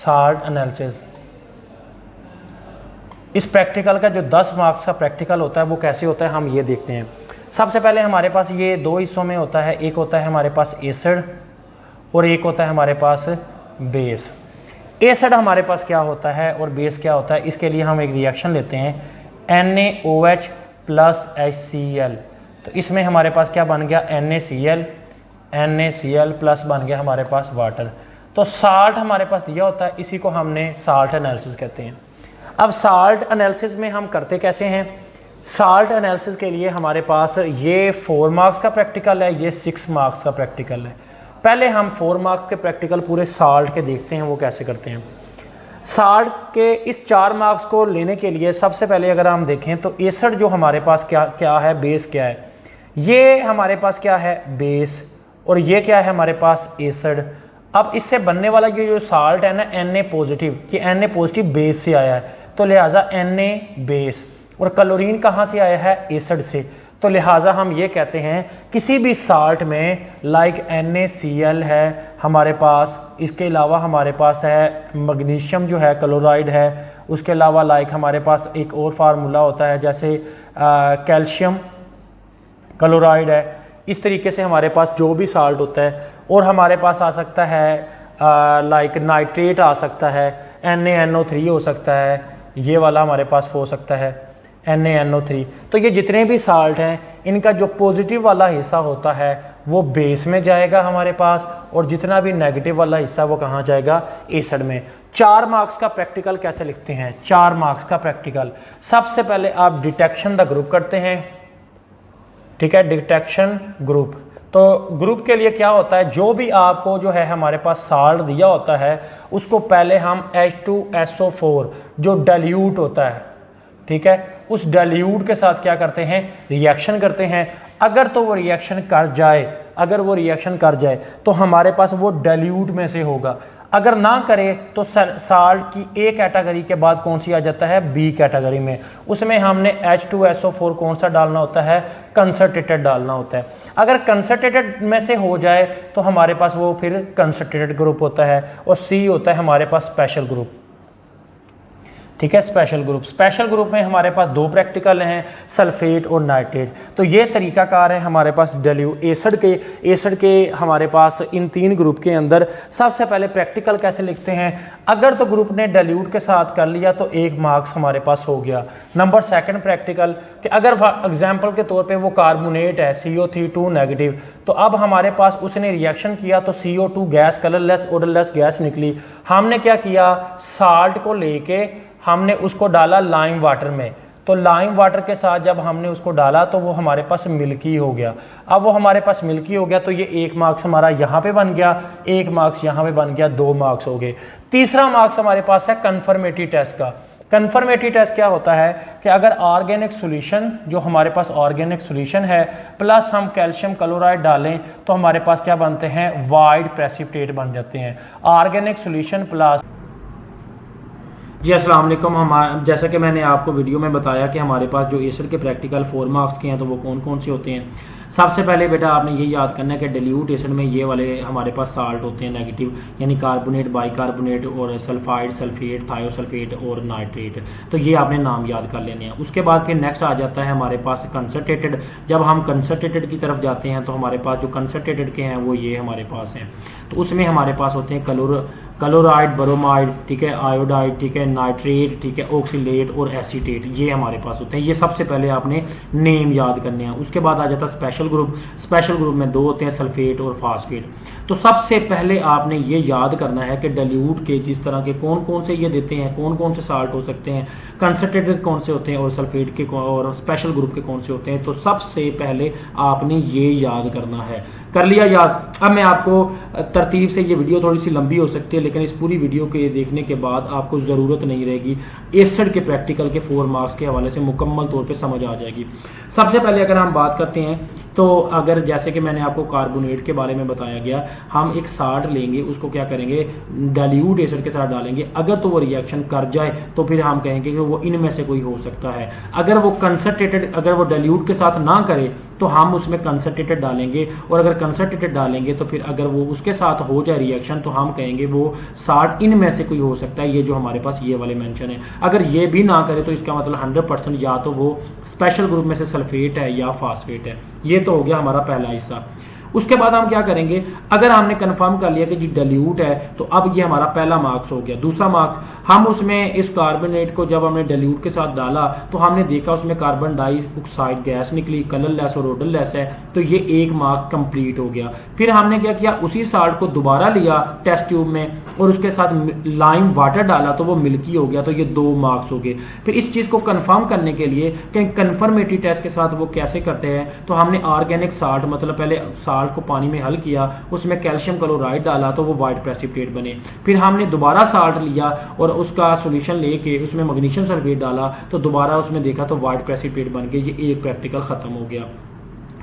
Salt analysis. इस practical का जो 10 मार्क्स का प्रैक्टिकल होता है वो कैसे होता है हम ये देखते हैं। सबसे पहले हमारे पास ये दो हिस्सों में होता है, एक होता है हमारे पास एसिड और एक होता है हमारे पास बेस। एसिड हमारे पास क्या होता है और बेस क्या होता है, इसके लिए हम एक रिएक्शन लेते हैं NaOH प्लस HCl। तो इसमें हमारे पास क्या बन गया, NaCl प्लस बन गया हमारे पास वाटर। तो साल्ट हमारे पास दिया होता है, इसी को हमने साल्ट एनालिसिस कहते हैं। अब साल्ट एनालिसिस में हम करते कैसे हैं, साल्ट एनालिसिस के लिए हमारे पास ये 4 मार्क्स का प्रैक्टिकल है, ये 6 मार्क्स का प्रैक्टिकल है। पहले हम 4 मार्क्स के प्रैक्टिकल पूरे साल्ट के देखते हैं वो कैसे करते हैं। साल्ट के इस 4 मार्क्स को लेने के लिए सबसे पहले अगर हम देखें तो एसिड जो हमारे पास क्या है, बेस क्या है, ये हमारे पास क्या है बेस और ये क्या है हमारे पास एसिड। अब इससे बनने वाला ये जो साल्ट है ना Na पॉजिटिव, ये Na पॉजिटिव बेस से आया है, तो लिहाजा Na बेस, और क्लोरीन कहाँ से आया है, एसिड से। तो लिहाजा हम ये कहते हैं किसी भी साल्ट में लाइक NaCl है हमारे पास, इसके अलावा हमारे पास है मैग्नीशियम जो है क्लोराइड है, उसके अलावा लाइक हमारे पास एक और फार्मूला होता है जैसे कैल्शियम क्लोराइड है। इस तरीके से हमारे पास जो भी साल्ट होता है, और हमारे पास आ सकता है लाइक नाइट्रेट आ सकता है, NaNO3 हो सकता है, ये वाला हमारे पास हो सकता है NaNO3। तो ये जितने भी साल्ट हैं इनका जो पॉजिटिव वाला हिस्सा होता है वो बेस में जाएगा हमारे पास, और जितना भी नेगेटिव वाला हिस्सा वो कहाँ जाएगा, एसिड में। 4 मार्क्स का प्रैक्टिकल कैसे लिखते हैं, 4 मार्क्स का प्रैक्टिकल सबसे पहले आप डिटेक्शन द ग्रुप करते हैं, ठीक है, डिटेक्शन ग्रुप। तो ग्रुप के लिए क्या होता है, जो भी आपको जो है हमारे पास साल्ट दिया होता है उसको पहले हम H2SO4 जो डाइल्यूट होता है, ठीक है, उस डाइल्यूट के साथ क्या करते हैं, रिएक्शन करते हैं। अगर तो वो रिएक्शन कर जाए तो हमारे पास वो डाइल्यूट में से होगा, अगर ना करे तो साल्ट की A कैटेगरी के बाद कौन सी आ जाता है, B कैटेगरी में। उसमें हमने H2SO4 कौन सा डालना होता है, कंसंट्रेटेड डालना होता है। अगर कंसंट्रेटेड में से हो जाए तो हमारे पास वो फिर कंसंट्रेटेड ग्रुप होता है, और C होता है हमारे पास स्पेशल ग्रुप, ठीक है, स्पेशल ग्रुप में हमारे पास 2 प्रैक्टिकल हैं, सल्फेट और नाइट्रेट। तो ये तरीकाकार है हमारे पास एसिड के हमारे पास इन 3 ग्रुप के अंदर। सबसे पहले प्रैक्टिकल कैसे लिखते हैं, अगर तो ग्रुप ने डाइल्यूट के साथ कर लिया तो 1 मार्क्स हमारे पास हो गया। नंबर 2 प्रैक्टिकल कि अगर एग्जाम्पल के तौर पे वो कार्बोनेट है CO3 नेगेटिव, तो अब हमारे पास उसने रिएक्शन किया तो CO2 gas colourless odourless gas निकली। हमने क्या किया, साल्ट को लेके हमने उसको डाला लाइम वाटर में, तो लाइम वाटर के साथ जब हमने उसको डाला तो वो हमारे पास मिल्की हो गया। अब वो हमारे पास मिल्की हो गया तो ये 1 मार्क्स हमारा यहाँ पे बन गया, 1 मार्क्स यहाँ पे बन गया, 2 मार्क्स हो गए। तीसरा मार्क्स हमारे पास है कन्फर्मेटरी टेस्ट का। कन्फर्मेटरी टेस्ट क्या होता है कि अगर ऑर्गेनिक सॉल्यूशन जो हमारे पास ऑर्गेनिक सॉल्यूशन है प्लस हम कैल्शियम क्लोराइड डालें तो हमारे पास क्या बनते हैं, वाइट प्रेसिपिटेट बन जाते हैं। ऑर्गेनिक सॉल्यूशन प्लस जी अस्सलाम वालेकुम। हम जैसा कि मैंने आपको वीडियो में बताया कि हमारे पास जो एसिड के प्रैक्टिकल 4 मार्क्स के हैं तो वो कौन कौन से होते हैं। सबसे पहले बेटा आपने ये याद करना है कि डाइल्यूट एसिड में ये वाले हमारे पास साल्ट होते हैं नेगेटिव, यानी कार्बोनेट, बाइकार्बोनेट और सल्फाइड, सल्फेट, थायोसल्फेट और नाइट्रेट। तो ये आपने नाम याद कर लेने हैं। उसके बाद फिर नेक्स्ट आ जाता है हमारे पास कंसंट्रेटेड। जब हम कंसंट्रेटेड की तरफ जाते हैं तो हमारे पास जो कंसंट्रेटेड के हैं वो ये हमारे पास हैं। तो उसमें हमारे पास होते हैं क्लोराइड, ब्रोमाइड, ठीक है, आयोडाइड, ठीक है, नाइट्रेट, ठीक है, ऑक्सीलेट और एसीटेट, ये हमारे पास होते हैं। ये सबसे पहले आपने नेम याद करने हैं। उसके बाद आ जाता है स्पेशल ग्रुप में 2 होते हैं, सल्फेट और फास्फेट। तो सबसे पहले आपने ये याद करना है कि डाइल्यूट के जिस तरह के कौन कौन से ये देते हैं, कौन कौन से साल्ट हो सकते हैं, कंसंट्रेटेड कौन से होते हैं और सल्फेट के और स्पेशल ग्रुप के कौन से होते हैं। तो सबसे पहले आपने ये याद करना है। कर लिया याद। अब मैं आपको तरतीब से, ये वीडियो थोड़ी सी लंबी हो सकती है लेकिन इस पूरी वीडियो के देखने के बाद आपको ज़रूरत नहीं रहेगी, एसिड के प्रैक्टिकल के 4 मार्क्स के हवाले से मुकम्मल तौर पे समझ आ जाएगी। सबसे पहले अगर हम बात करते हैं तो अगर जैसे कि मैंने आपको कार्बोनेट के बारे में बताया गया, हम एक साल्ट लेंगे, उसको क्या करेंगे, डाइल्यूट एसिड के साथ डालेंगे। अगर तो वो रिएक्शन कर जाए तो फिर हम कहेंगे कि वो इनमें से कोई हो सकता है। अगर वो कंसनट्रेटेड, अगर वो डाइल्यूट के साथ ना करे तो हम उसमें कंसनट्रेटेड डालेंगे, और अगर कंसनट्रेटेड डालेंगे तो फिर अगर वो उसके साथ हो जाए रिएक्शन तो हम कहेंगे वो साल्ट इनमें से कोई हो सकता है, ये जो हमारे पास ये वाले मेंशन है। अगर ये भी ना करे तो इसका मतलब 100% या तो वो स्पेशल ग्रुप में से सल्फेट है या फास्फेट है। ये तो हो गया हमारा पहला हिस्सा। उसके बाद हम क्या करेंगे, अगर हमने कंफर्म कर लिया कि जी डाइल्यूट है तो अब ये हमारा पहला मार्क्स हो गया। दूसरा मार्क्स, हम उसमें इस कार्बोनेट को जब हमने डाइल्यूट के साथ डाला तो हमने देखा उसमें कार्बन डाइऑक्साइड गैस निकली, कलरलेस और ओडरलेस है, तो ये एक मार्क कंप्लीट हो गया। फिर हमने क्या किया, उसी साल्ट को दोबारा लिया टेस्ट ट्यूब में और उसके साथ लाइम वाटर डाला तो वो मिल्की हो गया, तो ये 2 मार्क्स हो गए। फिर इस चीज़ को कंफर्म करने के लिए कि कंफर्मेटरी टेस्ट के साथ वो कैसे करते हैं, तो हमने ऑर्गेनिक साल्ट, मतलब पहले साल्ट को पानी में हल किया, उसमें कैल्शियम क्लोराइड डाला तो वो वाइट प्रेसिपिटेट बने। फिर हमने दोबारा साल्ट लिया और उसका सॉल्यूशन लेके उसमें मैग्नीशियम सल्फेट डाला तो दोबारा उसमें देखा तो वाइट प्रेसिपिटेट बन गए। ये एक प्रैक्टिकल खत्म हो गया।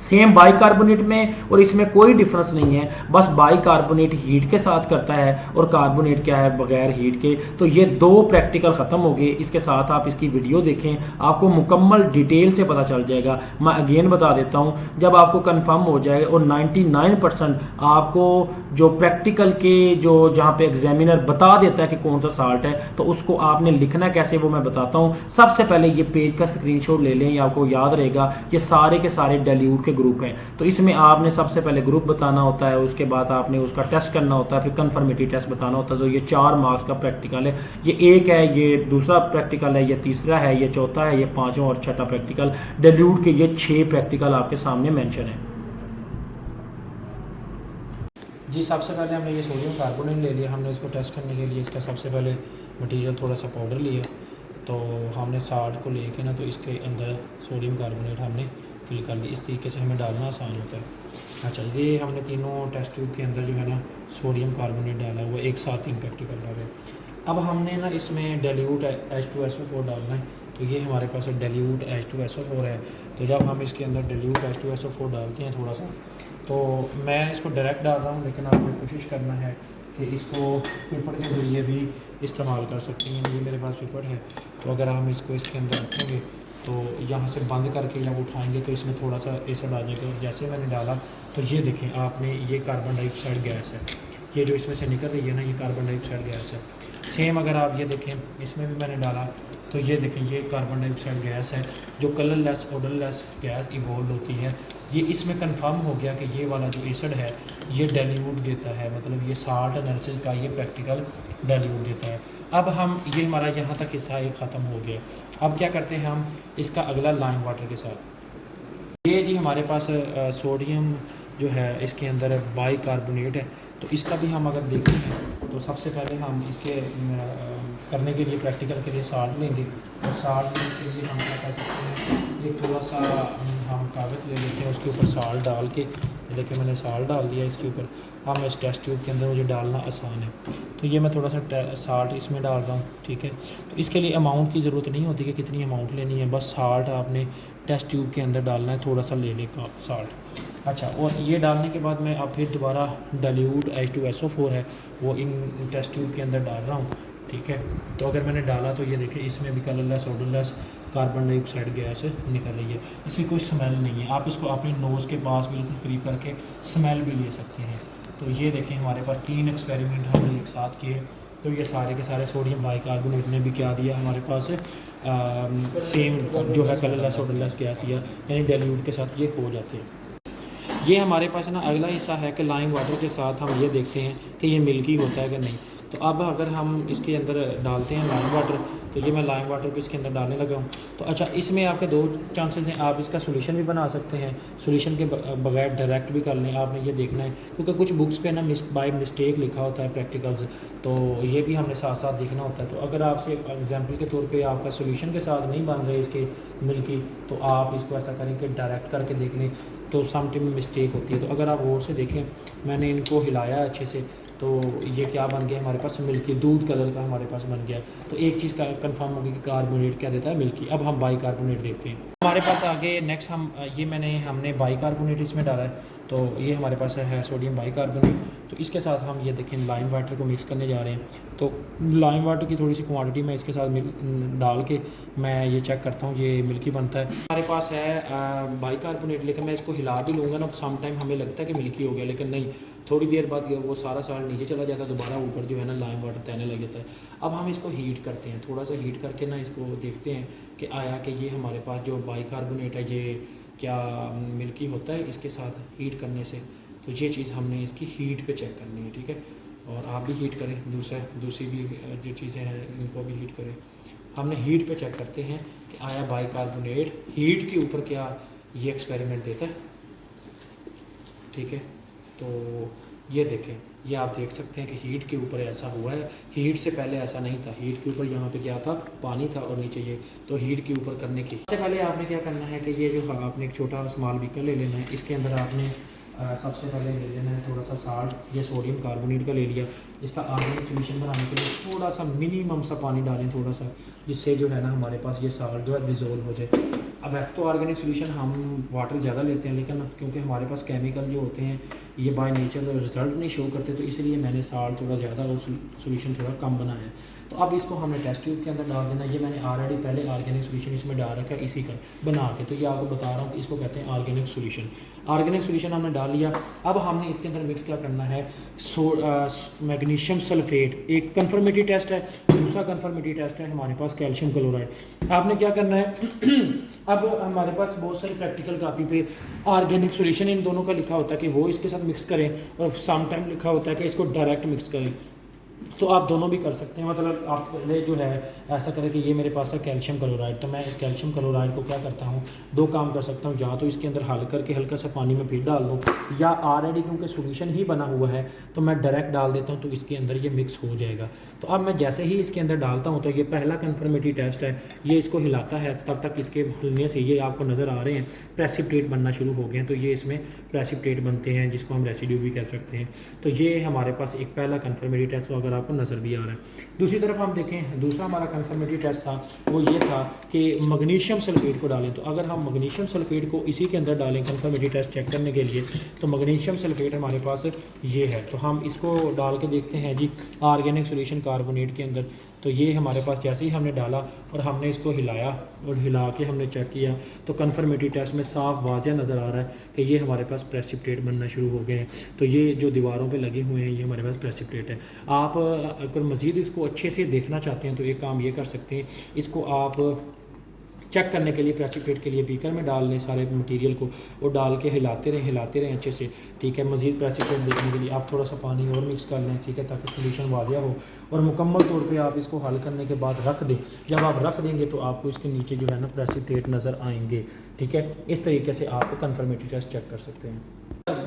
सेम बाइकार्बोनेट में और इसमें कोई डिफरेंस नहीं है, बस बाइकार्बोनेट हीट के साथ करता है और कार्बोनेट क्या है बगैर हीट के। तो ये 2 प्रैक्टिकल ख़त्म हो गए। इसके साथ आप इसकी वीडियो देखें, आपको मुकम्मल डिटेल से पता चल जाएगा। मैं अगेन बता देता हूँ, जब आपको कंफर्म हो जाएगा और 99% आपको जो प्रैक्टिकल के जो जहाँ पे एग्जामिनर बता देता है कि कौन सा साल्ट है, तो उसको आपने लिखना कैसे वो मैं बताता हूँ। सबसे पहले ये पेज का स्क्रीनशॉट ले लें, या आपको याद रहेगा ये सारे के सारे डाइल्यूट के ग्रुप हैं। तो इसमें आपने सबसे पहले ग्रुप बताना होता है, उसके बाद आपने उसका टेस्ट करना होता है, फिर कंफर्मेटरी टेस्ट बताना होता है। तो ये 4 मार्क्स का प्रैक्टिकल है। ये एक है, ये दूसरा प्रैक्टिकल है, ये तीसरा है, ये चौथा है, ये 5वां और 6वां प्रैक्टिकल। डाइल्यूट के ये 6 प्रैक्टिकल आपके सामने मेंशन है। जी, सबसे पहले हमने ये सोडियम कार्बोनेट ले लिया। हमने इसको टेस्ट करने के लिए इसका सबसे पहले मटेरियल थोड़ा सा पाउडर लिया, तो हमने साल्ट को लेके ना तो इसके अंदर सोडियम कार्बोनेट हमने फिल कर ली। इस तरीके से हमें डालना आसान होता है। अच्छा, ये हमने तीनों टेस्ट ट्यूब के अंदर जो है ना सोडियम कार्बोनेट डाला हुआ, एक साथ 3 प्रैक्टिकल डाले। अब हमने ना इसमें डाइल्यूट H2SO4 डालना है। तो ये हमारे पास डाइल्यूट H2SO4 है। तो जब हम इसके अंदर डाइल्यूट H2SO4 डालते हैं थोड़ा सा, तो मैं इसको डायरेक्ट डाल रहा हूँ, लेकिन आपने कोशिश करना है कि इसको पेपर के ज़रिए भी इस्तेमाल कर सकते हैं। ये मेरे पास पेपर है, तो अगर हम इसको इसके अंदर रखेंगे तो यहाँ से बंद करके जब उठाएंगे तो इसमें थोड़ा सा एसिड आ जाएगा। जैसे मैंने डाला तो ये देखें आपने, ये कार्बन डाइऑक्साइड गैस है, ये जो इसमें से निकल रही है ना, ये कार्बन डाइऑक्साइड गैस है। सेम अगर आप ये देखें, इसमें भी मैंने डाला तो ये देखें, ये कार्बन डाइऑक्साइड गैस है जो कलरलेस ओडरलेस गैस इवॉल्व होती है। ये इसमें कंफर्म हो गया कि ये वाला जो एसिड है ये डाइल्यूट देता है, मतलब ये साल्ट एनालिसिस का ये प्रैक्टिकल डाइल्यूट देता है। अब हम ये हमारा यहाँ तक हिस्सा एक ख़त्म हो गया। अब क्या करते हैं हम इसका अगला लाइम वाटर के साथ। ये जी हमारे पास सोडियम जो है इसके अंदर बाइकार्बोनेट है, तो इसका भी हम अगर देखते हैं तो सबसे पहले हम इसके करने के लिए प्रैक्टिकल के लिए साल्ट लेंगे। और साल्ट लेने के लिए हम क्या कर सकते हैं, एक थोड़ा सा हम कागज़ ले लेते हैं, उसके ऊपर साल्ट डाल के, देखिए मैंने साल्ट डाल दिया इसके ऊपर। हम इस टेस्ट ट्यूब के अंदर मुझे डालना आसान है, तो ये मैं थोड़ा सा साल्ट इसमें डाल रहा हूँ, ठीक है। तो इसके लिए अमाउंट की ज़रूरत नहीं होती कि कितनी अमाउंट लेनी है, बस साल्ट आपने टेस्ट ट्यूब के अंदर डालना है, थोड़ा सा लेने का साल्ट। अच्छा, और ये डालने के बाद मैं अब फिर दोबारा डाइल्यूट H2SO4 है वो इन टेस्ट ट्यूब के अंदर डाल रहा हूँ, ठीक है। तो अगर मैंने डाला तो ये देखिए इसमें भी colourless odourless carbon dioxide gas निकल रही है। इसकी कोई स्मेल नहीं है, आप इसको अपने नोज़ के पास बिल्कुल करीब करके स्मेल भी ले सकते हैं। तो ये देखें हमारे पास 3 एक्सपेरिमेंट हमने एक साथ किए, तो ये सारे के सारे सोडियम बाइकार्बोनेट ने भी क्या दिया हमारे पास सेम जो है कलरलेस ओडरलेस गैस दिया, यानी डाइल्यूट के साथ ये हो जाते हैं। ये हमारे पास ना अगला हिस्सा है कि लाइम वाटर के साथ हम ये देखते हैं कि ये मिल्की होता है कि नहीं। तो अब अगर हम इसके अंदर डालते हैं लाइम वाटर, तो ये मैं लाइम वाटर को इसके अंदर डालने लगा हूँ। तो अच्छा, इसमें आपके 2 चांसेस हैं, आप इसका सोल्यूशन भी बना सकते हैं, सोल्यूशन के बगैर डायरेक्ट भी कर लें। आपने ये देखना है क्योंकि कुछ बुक्स पे ना बाय मिस्टेक लिखा होता है प्रैक्टिकल्स, तो ये भी हमने साथ साथ देखना होता है। तो अगर आपसे एग्जाम्पल के तौर पे आपका सोल्यूशन के साथ नहीं बन रहे इसके मिल्की, तो आप इसको ऐसा करें कि डायरेक्ट करके देख लें, तो समटाइम मिस्टेक होती है। तो अगर आप गौर से देखें, मैंने इनको हिलाया अच्छे से, तो ये क्या बन गया हमारे पास मिल्की, दूध कलर का हमारे पास बन गया। तो एक चीज़ का कंफर्म होगी कि कार्बोनेट क्या देता है, मिल्की। अब हम बाइकार्बोनेट देखते हैं। हमारे हमारे पास आगे नेक्स्ट हमने बाइकार्बोनेट इसमें डाला है, तो ये हमारे पास है सोडियम बाइकार्बोनेट। तो इसके साथ हम ये देखें लाइम वाटर को मिक्स करने जा रहे हैं। तो लाइम वाटर की थोड़ी सी क्वांटिटी मैं इसके साथ डाल के मैं ये चेक करता हूँ ये मिल्की बनता है। हमारे पास है बाइकार्बोनेट, लेकिन मैं इसको हिला भी लूँगा ना, सम टाइम हमें लगता है कि मिल्की हो गया, लेकिन नहीं, थोड़ी देर बाद वो सारा साल्ट नीचे चला जाता है, दोबारा ऊपर जो है ना लाइम वाटर तैरने लग जाता है। अब हम इसको हीट करते हैं, थोड़ा सा हीट करके ना इसको देखते हैं कि आया कि ये हमारे पास जो बाइकार्बोनेट है ये क्या मिल्की होता है इसके साथ हीट करने से। तो ये चीज़ हमने इसकी हीट पे चेक करनी है, ठीक है। और आप भी हीट करें, दूसरी भी जो चीज़ें हैं इनको भी हीट करें। हमने हीट पे चेक करते हैं कि आया बाइकार्बोनेट हीट के ऊपर क्या ये एक्सपेरिमेंट देता है, ठीक है। तो ये देखें, ये आप देख सकते हैं कि हीट के ऊपर ऐसा हुआ है, हीट से पहले ऐसा नहीं था। हीट के ऊपर यहाँ पे क्या था, पानी था और नीचे ये, तो हीट के ऊपर करने की सबसे पहले आपने क्या करना है कि ये जो आपने एक छोटा स्मॉल बीकर ले लेना है, इसके अंदर आपने सबसे पहले ले लेना है थोड़ा सा साल्ट, ये सोडियम कार्बोनेट का ले लिया। इसका ऑर्गेनिक सोल्यूशन बनाने के लिए थोड़ा सा मिनिमम सा पानी डालें, थोड़ा सा, जिससे जो है ना हमारे पास ये साल्ट जो है डिज़ोल्व हो जाए। अब वैसे तो ऑर्गेनिक सोल्यूशन हम वाटर ज़्यादा लेते हैं, लेकिन क्योंकि हमारे पास केमिकल जो होते हैं ये बाय नेचर रिजल्ट नहीं शो करते, तो इसलिए मैंने साल्ट थोड़ा ज़्यादा और सोल्यूशन थोड़ा कम बनाया है। तो अब इसको हमने टेस्ट ट्यूब के अंदर डाल देना। ये मैंने ऑलरेडी पहले ऑर्गेनिक सोल्यूशन इसमें डाल रखा है इसी का बना के, तो ये आपको बता रहा हूँ कि इसको कहते हैं ऑर्गेनिक सोल्यूशन। ऑर्गेनिक सोल्यूशन हमने डाल लिया। अब हमने इसके अंदर मिक्स क्या करना है, मैग्नीशियम सल्फेट। एक कन्फर्मेटरी टेस्ट है, दूसरा कन्फर्मेटरी टेस्ट है हमारे पास कैल्शियम क्लोराइड। आपने क्या करना है अब हमारे पास बहुत सारी प्रैक्टिकल कॉपी पे ऑर्गेनिक सोल्यूशन इन दोनों का लिखा होता है कि वो इसके साथ मिक्स करें, और सम टाइम लिखा होता है कि इसको डायरेक्ट मिक्स करें। तो आप दोनों भी कर सकते हैं, मतलब आप पहले जो है ऐसा करें कि ये मेरे पास है कैल्शियम क्लोराइड, तो मैं इस कैल्शियम क्लोराइड को क्या करता हूँ, दो काम कर सकता हूँ, या तो इसके अंदर हल करके हल्का सा पानी में फिर डाल दूँ, या ऑलरेडी क्योंकि सोल्यूशन ही बना हुआ है तो मैं डायरेक्ट डाल देता हूँ, तो इसके अंदर ये मिक्स हो जाएगा। तो अब मैं जैसे ही इसके अंदर डालता हूँ, तो ये पहला कन्फर्मेटरी टेस्ट है, ये इसको हिलाता है, तब तक इसके हिलने से ये आपको नज़र आ रहे हैं प्रेसिपिटेट बनना शुरू हो गए हैं। तो ये इसमें प्रेसिपिटेट बनते हैं, जिसको हम रेसिड्यू भी कह सकते हैं। तो ये हमारे पास एक पहला कन्फर्मेटरी टेस्ट हो, अगर आपको नज़र भी आ रहा है। दूसरी तरफ हम देखें, दूसरा हमारा कन्फर्मेटरी टेस्ट था वो ये था कि मैग्नीशियम सल्फेट को डालें। तो अगर हम मैग्नीशियम सल्फेट को इसी के अंदर डालें कन्फर्मेटरी टेस्ट चेक करने के लिए, तो मैग्नीशियम सल्फेट हमारे पास ये है। तो हम इसको डाल के देखते हैं जी ऑर्गेनिक सोल्यूशन कार्बोनेट के अंदर। तो ये हमारे पास जैसे ही हमने डाला और हमने इसको हिलाया और हिला के हमने चेक किया, तो कन्फर्मेटरी टेस्ट में साफ वाज़ह नज़र आ रहा है कि ये हमारे पास प्रेसिपिटेट बनना शुरू हो गए हैं। तो ये जो दीवारों पे लगे हुए हैं ये हमारे पास प्रेसिपिटेट है। आप अगर मज़ीद इसको अच्छे से देखना चाहते हैं तो एक काम ये कर सकते हैं, इसको आप चेक करने के लिए प्रेसिपिटेट के लिए बीकर में डाल लें सारे मटेरियल को, और डाल के हिलाते रहें अच्छे से, ठीक है। मज़ीद प्रेसिपिटेट देखने के लिए आप थोड़ा सा पानी और मिक्स कर लें, ठीक है, ताकि सोल्यूशन वाज़िया हो, और मुकम्मल तौर पे आप इसको हल करने के बाद रख दें। जब आप रख देंगे तो आपको इसके नीचे जो है ना प्रेसिपिटेट नज़र आएंगे, ठीक है। इस तरीके से आप कन्फर्मेटरी टेस्ट चेक कर सकते हैं।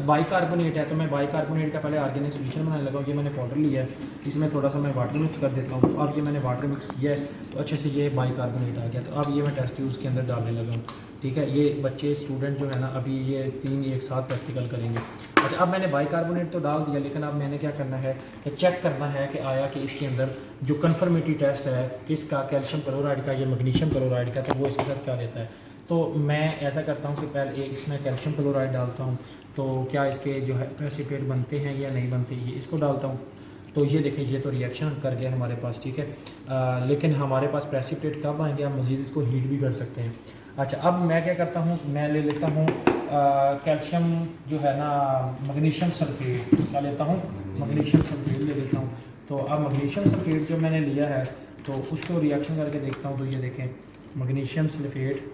बाइकार्बोनेट है, तो मैं बाइकार्बोनेट का पहले ऑर्गेनिक सोल्यूशन बनाने लगा हूँ। ये मैंने पाउडर लिया है, इसमें थोड़ा सा मैं वाटर मिक्स कर देता हूँ। अब ये मैंने वाटर मिक्स किया है तो अच्छे से ये बाइकार्बोनेट आ गया। तो अब ये मैं टेस्ट ट्यूब्स के अंदर डालने लगा हूँ, ठीक है। ये बच्चे स्टूडेंट जो है ना अभी ये 3 एक साथ प्रैक्टिकल करेंगे। अच्छा, अब मैंने बाइकार्बोनेट तो डाल दिया, लेकिन अब मैंने क्या करना है कि चेक करना है कि आया कि इसके अंदर जो कन्फर्मेटरी टेस्ट है इसका कैल्शियम क्लोराइड का या मैग्नीशियम क्लोराइड का, तो वो इसके साथ क्या देता है। तो मैं ऐसा करता हूँ कि पहले इसमें कैल्शियम क्लोराइड डालता हूँ, तो क्या इसके जो है प्रेसिपिटेट बनते हैं या नहीं बनते, ये इसको डालता हूँ। तो ये देखें, ये तो रिएक्शन कर गया हमारे पास, ठीक है। लेकिन हमारे पास प्रेसिपिटेट कब आएंगे, हम मज़ीद इसको हीट भी कर सकते हैं। अच्छा, अब मैं क्या करता हूँ, मैं ले लेता हूँ कैल्शियम जो है ना मैग्नीशियम सल्फेट क्या लेता हूँ, मैग्नीशियम सल्फेट ले लेता हूँ। तो अब मैग्नीशियम सल्फेट जो मैंने लिया है तो उसको रिएक्शन करके देखता हूँ। तो ये देखें मैग्नीशियम सल्फेट,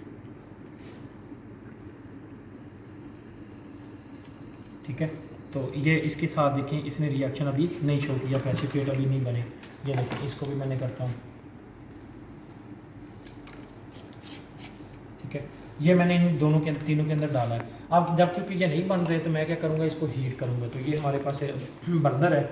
ठीक है। तो ये इसके साथ देखें, इसने रिएक्शन अभी नहीं शो किया, प्रेसिपिटेट अभी नहीं बने। ये देखें, इसको भी मैंने करता हूँ, ठीक है। ये मैंने इन दोनों के तीनों के अंदर डाला है। अब जब क्योंकि ये नहीं बन रहे तो मैं क्या करूँगा, इसको हीट करूँगा। तो ये हमारे पास बर्नर है,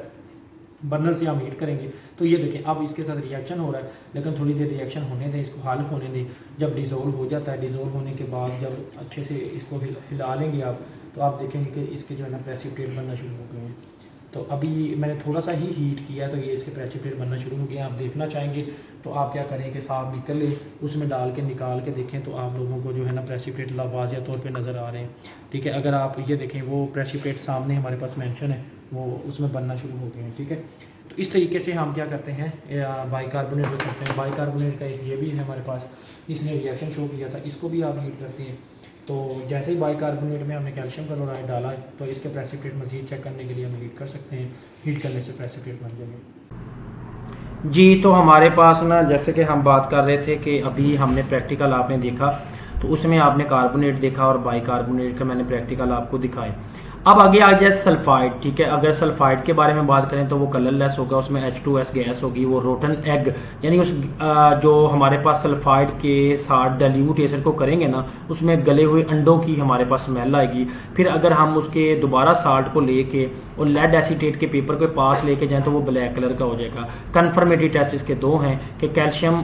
बर्नर से हम हीट करेंगे। तो ये देखें, अब इसके साथ रिएक्शन हो रहा है, लेकिन थोड़ी देर रिएक्शन होने दें, इसको हल होने दें। जब डिज़ोल्व हो जाता है, डिज़ोल्व होने के बाद जब अच्छे से इसको हिला लेंगे आप, तो आप देखेंगे कि इसके जो है ना प्रेसिपिटेट बनना शुरू हो गए हैं। तो अभी मैंने थोड़ा सा ही हीट किया तो ये इसके प्रेसिपिटेट बनना शुरू हो गया। आप देखना चाहेंगे तो आप क्या करें कि साफ निकल ले, उसमें डाल के निकाल के देखें तो आप लोगों को जो है ना प्रेसिपिटेट वाज़िया तौर पे नज़र आ रहे हैं, ठीक है। अगर आप ये देखें वो प्रेसिपिटेट सामने हमारे पास मेंशन है, वो उसमें बनना शुरू हो गए हैं, ठीक है। तो इस तरीके से हम क्या करते हैं, बाइकार्बोनेट जो करते हैं, बाइकार्बोनेट का एक ये भी है हमारे पास, इसने रिएक्शन शो किया था, इसको भी आप हीट करते हैं। तो जैसे ही बाइकार्बोनेट में हमने कैल्शियम क्लोराइड डाला तो इसके प्रेसिपिटेट मज़ीद चेक करने के लिए हम हीट कर सकते हैं, हीट करने से प्रेसिपिटेट बन जाएंगे। जी, तो हमारे पास ना जैसे कि हम बात कर रहे थे कि अभी हमने प्रैक्टिकल आपने देखा तो उसमें आपने कार्बोनेट देखा और बाइकार्बोनेट का मैंने प्रैक्टिकल आपको दिखाए। अब आगे आ गया सल्फाइड, ठीक है। अगर सल्फाइड के बारे में बात करें तो वो कलरलेस होगा, उसमें H2S गैस होगी, वो रोटन एग यानी उस जो हमारे पास सल्फाइड के साथ डाइल्यूट एसिड को करेंगे ना उसमें गले हुए अंडों की हमारे पास स्मेल आएगी। फिर अगर हम उसके दोबारा साल्ट को लेके और लेड एसीटेट के पेपर के पास लेके जाएं तो वो ब्लैक कलर का हो जाएगा। कन्फर्मेटरी टेस्ट इसके दो हैं कि कैल्शियम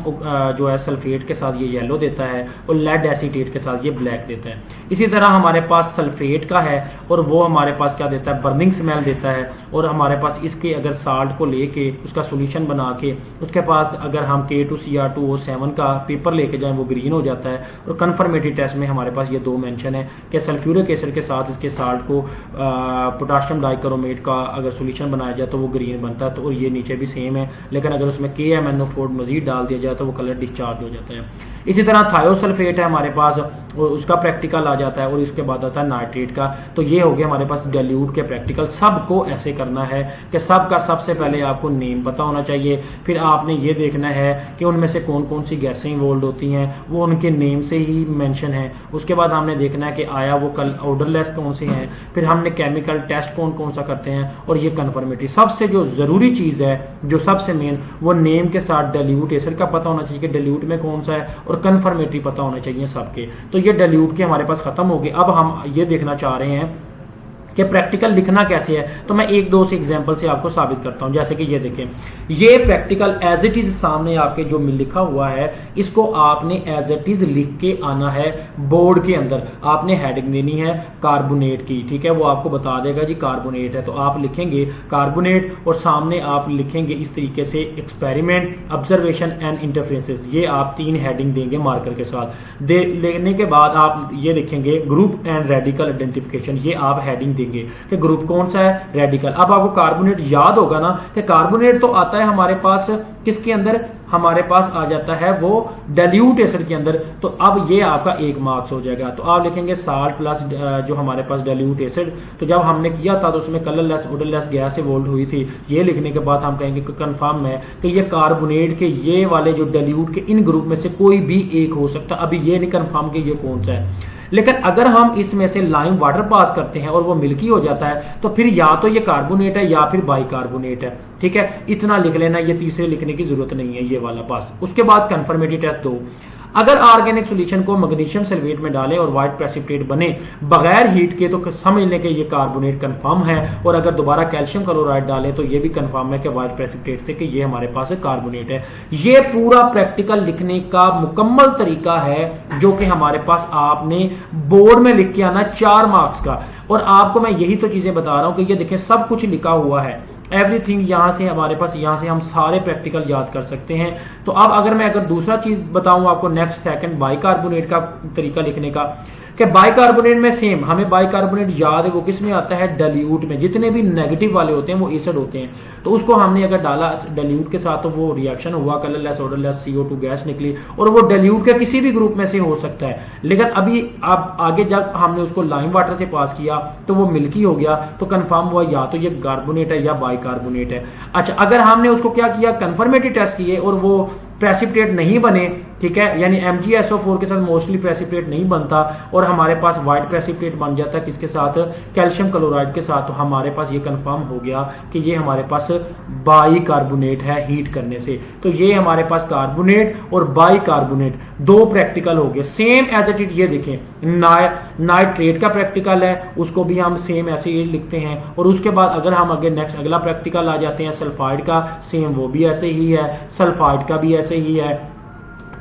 जो है सल्फेट के साथ ये येलो देता है और लेड एसीटेट के साथ ये ब्लैक देता है। इसी तरह हमारे पास सल्फेट का है और वो हमारे पास क्या देता है, बर्निंग स्मेल देता है। और हमारे पास इसके अगर साल्ट को लेके उसका सॉल्यूशन बना के उसके पास अगर हम K2Cr2O7 का पेपर लेके जाएं वो ग्रीन हो जाता है। और कन्फर्मेटरी टेस्ट में हमारे पास ये दो मेंशन है कि सल्फ्यूरिक एसिड के साथ इसके साल्ट को पोटाशियम डाइक्रोमेट का अगर सॉल्यूशन बनाया जाए तो वो ग्रीन बनता है। तो और ये नीचे भी सेम है, लेकिन अगर उसमें KMnO4 मजीद डाल दिया जाए तो वो कलर डिस्चार्ज हो जाता है। इसी तरह थायोसल्फेट है हमारे पास और उसका प्रैक्टिकल आ जाता है और उसके बाद आता है नाइट्रेट का। तो ये हो गया हमारे पास डाइल्यूट के प्रैक्टिकल। सबको ऐसे करना है कि सबका सबसे पहले आपको नेम पता होना चाहिए, फिर आपने ये देखना है कि उनमें से कौन कौन सी गैसें इन्वॉल्व होती हैं, वो उनके नेम से ही मेंशन है। उसके बाद हमने देखना है कि आया वो कल ऑर्डरलेस कौन से हैं, फिर हमने केमिकल टेस्ट कौन कौन सा करते हैं और ये कन्फर्मेटरी। सबसे जो ज़रूरी चीज़ है, जो सबसे मेन, वो नेम के साथ डाइल्यूट एसिड का पता होना चाहिए कि डाइल्यूट में कौन सा है और कन्फर्मेटरी पता होना चाहिए सबके। तो ये डाइल्यूट के हमारे पास खत्म हो गए। अब हम ये देखना चाह रहे हैं कि प्रैक्टिकल लिखना कैसे है। तो मैं एक दो से एग्जांपल से आपको साबित करता हूं। जैसे कि ये देखें, ये प्रैक्टिकल एज इट इज सामने आपके जो लिखा हुआ है इसको आपने एज इट इज लिख के आना है बोर्ड के अंदर। आपने हेडिंग देनी है कार्बोनेट की, ठीक है। वो आपको बता देगा जी कार्बोनेट है, तो आप लिखेंगे कार्बोनेट और सामने आप लिखेंगे इस तरीके से एक्सपेरिमेंट, ऑब्जर्वेशन एंड इंटरफेरेंसेस। ये आप 3 हेडिंग देंगे मार्कर के साथ। लेने के बाद आप ये लिखेंगे ग्रुप एंड रेडिकल आइडेंटिफिकेशन। ये आप हेडिंग देंगे कि ग्रुप कौन सा है, रेडिकल। अब आपको कार्बोनेट याद होगा ना कि कार्बोनेट तो आता है हमारे पास किसके अंदर, हमारे पास आ जाता है वो डाइल्यूट एसिड के अंदर। तो अब ये आपका 1 मार्क्स हो जाएगा। तो आप लिखेंगे साल्ट प्लस जो हमारे पास डाइल्यूट एसिड। तो जब हमने किया था तो उसमें कलरलेस ऑर्डरलेस गैस इवॉल्व हुई थी। ये लिखने के बाद हम कहेंगे कि कंफर्म है कि ये कार्बोनेट के ये वाले जो डाइल्यूट के इन ग्रुप में से कोई भी एक हो सकता। अभी ये नहीं कंफर्म कि ये कौन सा है, लेकिन अगर हम इसमें से लाइम वाटर पास करते हैं और वो मिल्की हो जाता है तो फिर या तो ये कार्बोनेट है या फिर बाइकार्बोनेट है, ठीक है। इतना लिख लेना, ये तीसरे लिखने की जरूरत नहीं है, ये वाला पास। उसके बाद कन्फर्मेटरी टेस्ट 2, अगर ऑर्गेनिक सॉल्यूशन को मैग्नीशियम सल्फेट में डालें और व्हाइट प्रेसिपिटेट बने बगैर हीट के तो समझ लें कि ये कार्बोनेट कंफर्म है। और अगर दोबारा कैल्शियम क्लोराइड डालें तो ये भी कंफर्म है कि व्हाइट प्रेसिपिटेट से कि ये हमारे पास कार्बोनेट है। ये पूरा प्रैक्टिकल लिखने का मुकम्मल तरीका है जो कि हमारे पास आपने बोर्ड में लिख के आना 4 मार्क्स का। और आपको मैं यही तो चीजें बता रहा हूं कि ये देखें सब कुछ लिखा हुआ है, एवरीथिंग। यहाँ से हमारे पास, यहाँ से हम सारे प्रैक्टिकल याद कर सकते हैं। तो अब अगर दूसरा चीज बताऊं आपको, नेक्स्ट सेकंड बाइकार्बोनेट का तरीका लिखने का, कि बाइकार्बोनेट में सेम हमें बाइकार्बोनेट याद है वो किस में आता है, डाइल्यूट में। जितने भी नेगेटिव वाले होते हैं वो एसिड होते हैं। तो उसको हमने अगर डाला डाइल्यूट के साथ तो वो रिएक्शन हुआ, कलरलेस ऑर्डरलेस CO2 गैस निकली और वो डाइल्यूट के किसी भी ग्रुप में से हो सकता है। लेकिन अभी आप आगे जब हमने उसको लाइम वाटर से पास किया तो वो मिल्की हो गया, तो कंफर्म हुआ या तो ये कार्बोनेट है या बाइकार्बोनेट है। अच्छा, अगर हमने उसको क्या किया, कन्फर्मेटरी टेस्ट किए और वो प्रेसिपिटेट नहीं बने, ठीक है, यानी MgSO4 के साथ मोस्टली प्रेसिपिटेट नहीं बनता और हमारे पास व्हाइट प्रेसिपिटेट बन जाता है किसके साथ, कैल्शियम क्लोराइड के साथ। तो हमारे पास ये कंफर्म हो गया कि ये हमारे पास बाइकार्बोनेट है हीट करने से। तो ये हमारे पास कार्बोनेट और बाइकार्बोनेट 2 प्रैक्टिकल हो गए सेम एज इट इज। ये देखें नाइट्रेट का प्रैक्टिकल है, उसको भी हम सेम ऐसे ही लिखते हैं। और उसके बाद अगर हम आगे नेक्स्ट अगला प्रैक्टिकल आ जाते हैं सल्फाइड का, सेम वो भी ऐसे ही है, सल्फाइड का भी ऐसे ही है,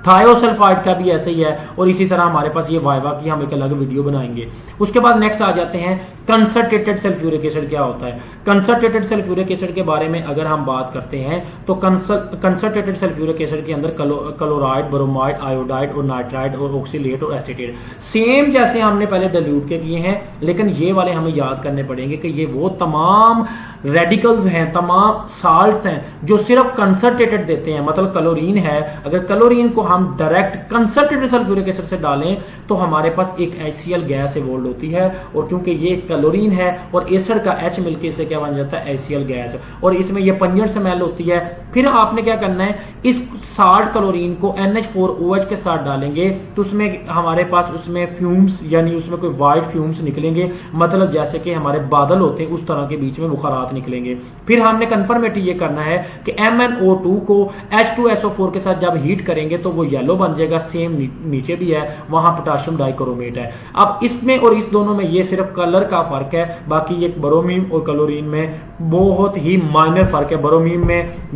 थायोसल्फाइड का भी ऐसे ही है, और इसी तरह हमारे पास ये वाइवा की हम एक अलग वीडियो बनाएंगे। उसके बाद नेक्स्ट आ जाते हैं कंसंट्रेटेड सल्फ्यूरिक एसिड क्या होता है। कंसंट्रेटेड सल्फ्यूरिक एसिड के बारे में अगर हम बात करते हैं तो कंसंट्रेटेड सल्फ्यूरिक एसिड के अंदर क्लोराइड, ब्रोमाइड, आयोडाइड और नाइट्राइड और ऑक्सीलेट और एसीटेट सेम जैसे हमने पहले डाइल्यूट के किए हैं, लेकिन ये वाले हमें याद करने पड़ेंगे कि ये वो तमाम रेडिकल्स हैं, तमाम साल्ट्स हैं जो सिर्फ कंसंट्रेटेड देते हैं। मतलब क्लोरीन है, अगर क्लोरीन को हम डायरेक्ट कंसंट्रेटेड सल्फ्यूरिक एसिड से डालें तो हमारे पास एक HCl गैस इवॉल्व होती है, और क्योंकि ये क्लोरीन है और एसिड का H मिलकर इससे क्या बन जाता है HCl गैस, और इसमें ये पंजर स्मेल होती है। फिर आपने क्या करना है, इस साल्ट क्लोरीन को NH4OH के साथ डालेंगे तो उसमें हमारे पास उसमें फ्यूम्स यानी उसमें कोई वाइट फ्यूम्स निकलेंगे, मतलब जैसे कि हमारे बादल होते हैं उस तरह के बीच में बुखारात निकलेंगे। फिर हमने कन्फर्मेटिव ये करना है कि MnO2 को H2SO4 के साथ जब हीट करेंगे तो वो येलो बन जाएगा, सेम नीचे भी है, वहां पोटेशियम डाइक्रोमेट है। अब इसमें और इस दोनों में ये सिर्फ कलर का फर्क है, बाकी ये ब्रोमीन और क्लोरीन में बहुत ही माइनर फर्क है।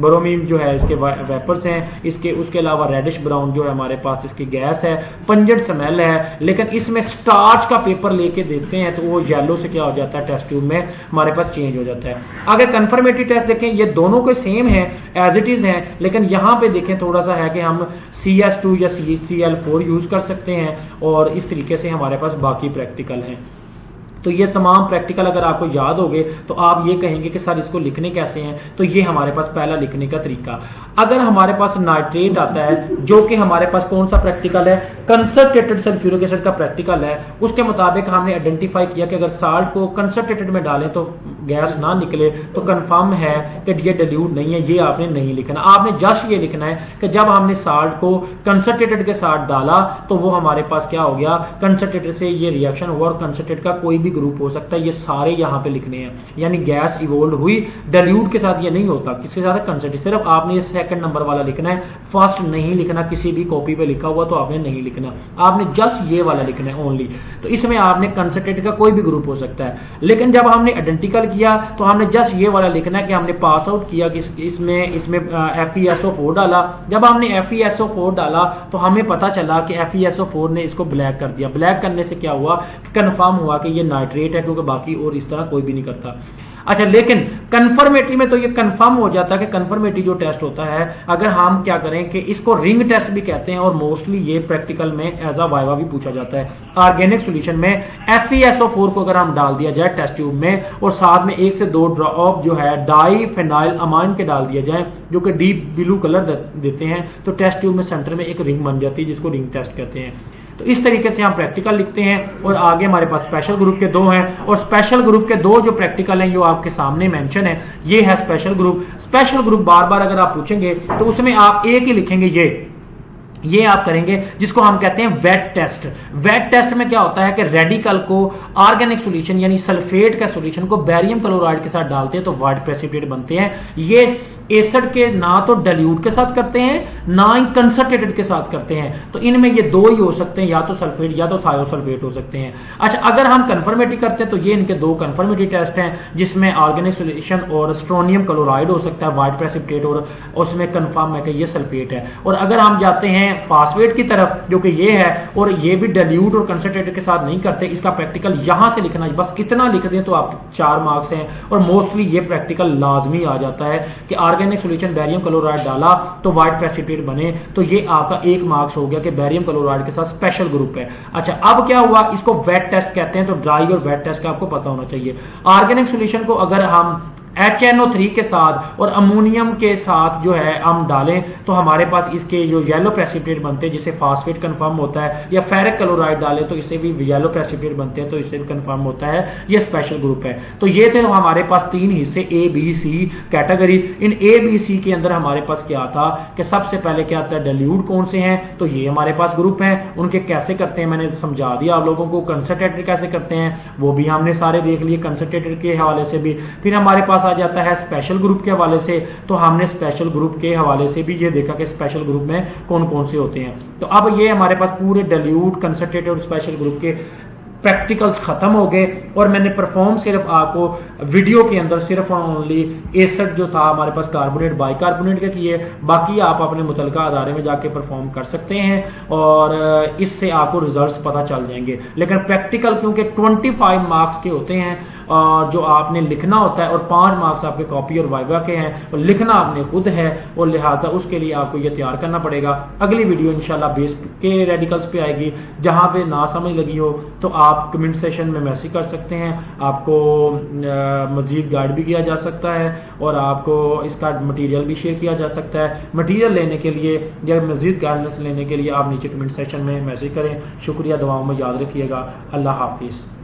ब्रोमीन जो है इसके वेपर्स हैं, इसके उसके अलावा रेडिश ब्राउन जो है हमारे पास इसकी गैस है, पंजेंट स्मेल है, लेकिन इसमें स्टार्च का पेपर लेके देते हैं तो वो येलो से क्या हो जाता है, टेस्ट ट्यूब में हमारे पास चेंज हो जाता है। अगर कंफर्मेटरी टेस्ट देखें, ये दोनों के सेम है, एज इट इज है, लेकिन यहां पे देखें थोड़ा सा है कि हम CS2 या CCl4 यूज कर सकते हैं, और इस तरीके से हमारे पास बाकी प्रैक्टिकल हैं। तो ये तमाम प्रैक्टिकल अगर आपको याद हो गए तो आप ये कहेंगे कि सर इसको लिखने कैसे हैं, तो ये हमारे पास पहला लिखने का तरीका। अगर हमारे पास नाइट्रेट आता है जो कि हमारे पास कौन सा प्रैक्टिकल है, कंसंट्रेटेड सल्फ्यूरिक एसिड का प्रैक्टिकल है, उसके मुताबिक हमने आइडेंटिफाई किया कि अगर साल्ट को कंसंट्रेटेड में डालें तो गैस ना निकले तो कंफर्म है कि ये डाइल्यूट नहीं है। ये आपने नहीं लिखना, आपने जस्ट ये लिखना है कि जब हमने साल्ट को कंसंट्रेटेड के साथ डाला तो वो हमारे पास क्या हो गया, कंसंट्रेटेड से ये रिएक्शन हुआ, और कंसंट्रेटेड का कोई भी ग्रुप हो सकता है, ये सारे यहां पे लिखने हैं। यानी गैस इवोल्व हुई, डाइल्यूट के साथ ये नहीं होता, किसके साथ कंसंट्रेटेड। सिर्फ आपने ये सेकंड नंबर वाला लिखना है, फर्स्ट नहीं लिखना। किसी भी कॉपी पे लिखा हुआ तो आपने नहीं लिखना, आपने जस्ट ये वाला लिखना है ओनली। तो इसमें आपने कंसंट्रेटेड का कोई भी ग्रुप हो सकता है, लेकिन जब हमने आइडेंटिकल किया तो हमने जस्ट ये वाला लिखना है कि हमने पास आउट किया कि इसमें FeSO4 डाला। जब हमने FeSO4 डाला तो हमें पता चला कि FeSO4 ने इसको ब्लैक कर दिया। ब्लैक करने से क्या हुआ, कंफर्म हुआ कि ये नाइट्रेट है, क्योंकि बाकी और इस तरह कोई भी नहीं करता। अच्छा, लेकिन कंफर्मेटरी में तो ये कंफर्म हो जाता है कि कंफर्मेटरी जो टेस्ट होता है, अगर हम क्या करें कि इसको रिंग टेस्ट भी कहते हैं, और मोस्टली ये प्रैक्टिकल में एज अ वाइवा भी पूछा जाता है। ऑर्गेनिक सॉल्यूशन में FeSO4 को अगर हम डाल दिया जाए टेस्ट ट्यूब में, और साथ में 1 से 2 ड्रॉप जो है डाइफेनाइल अमाइन के डाल दिया जाए जो कि डीप ब्लू कलर देते हैं, तो टेस्ट ट्यूब में सेंटर में एक रिंग बन जाती है जिसको रिंग टेस्ट कहते हैं। तो इस तरीके से हम प्रैक्टिकल लिखते हैं, और आगे हमारे पास स्पेशल ग्रुप के 2 हैं, और स्पेशल ग्रुप के 2 जो प्रैक्टिकल हैं जो आपके सामने मेंशन है, ये है स्पेशल ग्रुप। स्पेशल ग्रुप बार बार अगर आप पूछेंगे तो उसमें आप एक ही लिखेंगे, ये आप करेंगे जिसको हम कहते हैं वेट टेस्ट। वेट टेस्ट में क्या होता है कि रेडिकल को ऑर्गेनिक सॉल्यूशन यानी सल्फेट का सॉल्यूशन को बेरियम क्लोराइड के साथ डालते हैं तो वाइट प्रेसिपिटेट बनते हैं। ये एसिड के ना तो डाइल्यूट के साथ करते हैं ना ही कंसंट्रेटेड के साथ करते हैं, तो इनमें ये 2 ही हो सकते हैं, या तो सल्फेट या तो थायोसल्फेट हो सकते हैं। अच्छा, अगर हम कंफर्मेटरी करते हैं तो ये इनके 2 कंफर्मेटरी टेस्ट हैं, जिसमें ऑर्गेनिक सॉल्यूशन और स्ट्रोनियम क्लोराइड हो सकता है वाइट प्रेसिपिटेट, और उसमें कंफर्म है कि ये सल्फेट है। और अगर हम जाते हैं फास्फेट की तरफ जो कि ये है, और ये भी डाइल्यूट और कंसंट्रेटेड के साथ नहीं करते, इसका प्रैक्टिकल यहां से लिखना, बस कितना लिख दें तो आप 4 मार्क्स हैं। और मोस्टली ये प्रैक्टिकल लाजमी आ जाता है कि ऑर्गेनिक सॉल्यूशन बेरियम क्लोराइड डाला तो वाइट प्रेसिपिटेट बने, तो ये आपका 1 मार्क्स हो गया कि बेरियम क्लोराइड के साथ स्पेशल ग्रुप है। अच्छा, अब क्या हुआ, इसको वेट टेस्ट कहते हैं, तो ड्राई और वेट टेस्ट का आपको पता होना चाहिए। ऑर्गेनिक सॉल्यूशन को अगर हम HNO3 के साथ और अमोनियम के साथ जो है हम डालें तो हमारे पास इसके जो येलो प्रेसिपिटेट बनते हैं, जिससे फास्फेट कंफर्म होता है, या फेरिक क्लोराइड डालें तो इससे भी येलो प्रेसिपिटेट बनते हैं, तो इससे भी कंफर्म होता है ये स्पेशल ग्रुप है। तो ये थे हमारे पास 3 हिस्से A-B-C कैटेगरी। इन A-B-C के अंदर हमारे पास क्या था कि सबसे पहले क्या आता है, डाइल्यूट कौन से हैं, तो ये हमारे पास ग्रुप हैं, उनके कैसे करते हैं मैंने समझा दिया आप लोगों को। कंसंट्रेटेड कैसे करते हैं वो भी हमने सारे देख लिए कंसंट्रेटेड के हवाले से भी। फिर हमारे पास आ जाता है स्पेशल ग्रुप के हवाले से, तो हमने स्पेशल ग्रुप के हवाले से भी ये देखा कि स्पेशल ग्रुप में कौन कौन से होते हैं। तो अब ये हमारे पास पूरे डाइल्यूट, कंसंट्रेटेड और स्पेशल ग्रुप के प्रैक्टिकल्स ख़त्म हो गए और मैंने परफॉर्म सिर्फ आपको वीडियो के अंदर सिर्फ ओनली एसिड जो था हमारे पास कार्बोनेट बाइकार्बोनेट के किए, बाकी आप अपने मुतलका अदारे में जाके परफॉर्म कर सकते हैं और इससे आपको रिजल्ट्स पता चल जाएंगे। लेकिन प्रैक्टिकल क्योंकि 25 मार्क्स के होते हैं और जो आपने लिखना होता है और 5 मार्क्स आपके कॉपी और वाइवा के हैं और लिखना आपने खुद है और लिहाजा उसके लिए आपको ये तैयार करना पड़ेगा। अगली वीडियो इंशाल्लाह बेस के रेडिकल्स पे आएगी। जहाँ पे ना समझ लगी हो तो आप कमेंट सेशन में मैसेज कर सकते हैं, आपको मज़ीद गाइड भी किया जा सकता है और आपको इसका मटेरियल भी शेयर किया जा सकता है। मटेरियल लेने के लिए या मज़ीद गाइडेंस लेने के लिए आप नीचे कमेंट सेशन में मैसेज करें। शुक्रिया, दुआओं में याद रखिएगा। अल्लाह हाफिज़।